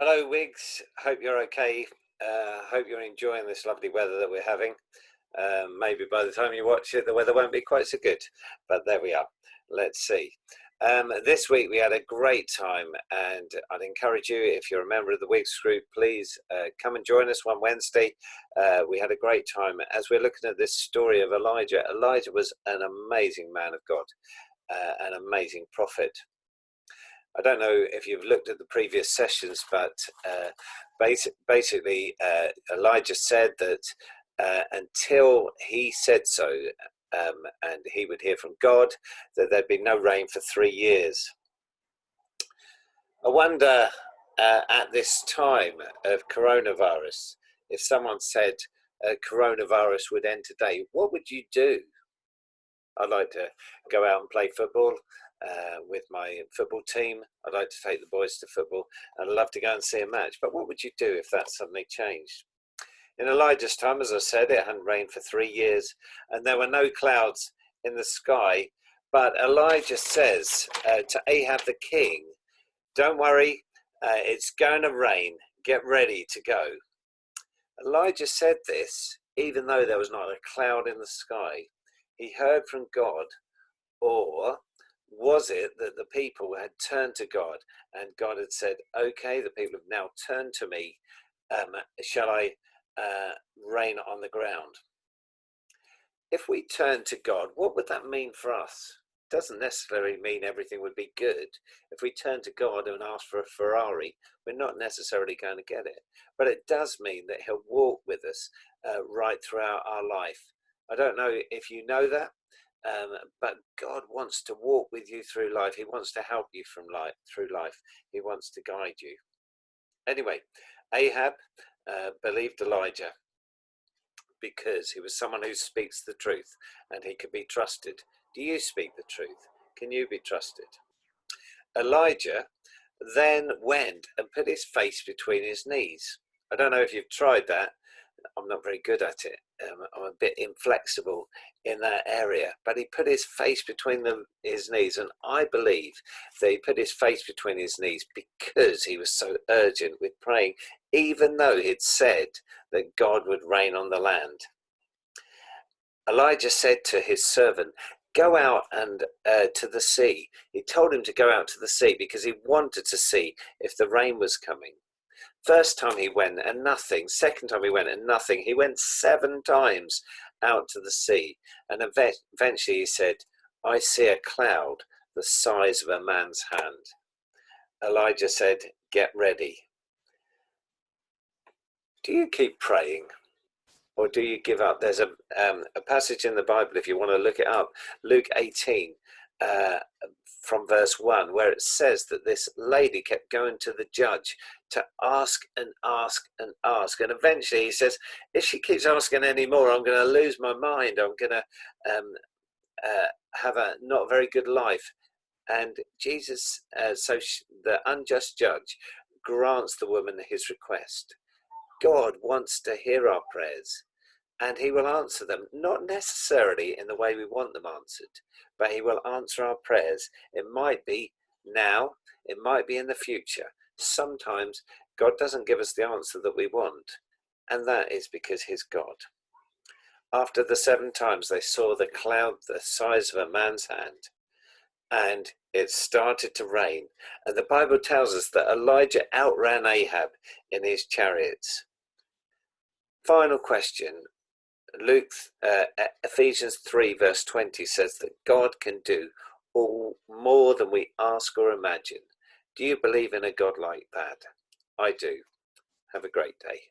Hello, Wigs. Hope you're okay. Hope you're enjoying this lovely weather that we're having. Maybe by the time you watch it, the weather won't be quite so good, but there we are. Let's see. This week we had a great time, and I'd encourage you, if you're a member of the Wigs group, please come and join us one Wednesday. We had a great time as we're looking at this story of Elijah. Elijah was an amazing man of God, an amazing prophet. I don't know if you've looked at the previous sessions, but basically Elijah said that until he said so, and he would hear from God, that there'd be no rain for 3 years. I wonder at this time of coronavirus, if someone said coronavirus would end today, what would you do? I'd like to go out and play football with my football team. I'd like to take the boys to football, and I'd love to go and see a match. But what would you do if that suddenly changed? In Elijah's time, as I said, it hadn't rained for 3 years, and there were no clouds in the sky. But Elijah says to Ahab the king, don't worry, it's going to rain. Get ready to go. Elijah said this even though there was not a cloud in the sky. He heard from God, or was it that the people had turned to God and God had said, okay, the people have now turned to me, shall I rain on the ground? If we turn to God, what would that mean for us? It doesn't necessarily mean everything would be good. If we turn to God and ask for a Ferrari, we're not necessarily going to get it. But it does mean that he'll walk with us right throughout our life. I don't know if you know that, but God wants to walk with you through life. He wants to help you through life. He wants to guide you. Anyway, Ahab believed Elijah because he was someone who speaks the truth and he could be trusted. Do you speak the truth? Can you be trusted? Elijah then went and put his face between his knees. I don't know if you've tried that. I'm not very good at it. I'm a bit inflexible in that area. But he put his face between his knees, and I believe that he put his face between his knees because he was so urgent with praying, even though he'd said that God would rain on the land. Elijah said to his servant, go out and to the sea. He told him to go out to the sea because he wanted to see if the rain was coming. First time he went and nothing. Second time he went and nothing. He went 7 times out to the sea. And eventually he said, I see a cloud the size of a man's hand. Elijah said, get ready. Do you keep praying? Or do you give up? There's a passage in the Bible, if you want to look it up, Luke 18, from verse 1, where it says that this lady kept going to the judge to ask and ask and ask. And eventually he says, if she keeps asking any more, I'm going to lose my mind. I'm going to have a not very good life. And Jesus, the unjust judge, grants the woman his request. God wants to hear our prayers, and he will answer them, not necessarily in the way we want them answered, but he will answer our prayers. It might be now, it might be in the future. Sometimes God doesn't give us the answer that we want, and that is because he's God. After the 7 times, they saw the cloud the size of a man's hand, and it started to rain. And the Bible tells us that Elijah outran Ahab in his chariots. Final question. Ephesians 3 verse 20 says that God can do more than we ask or imagine. Do you believe in a God like that? I do. Have a great day.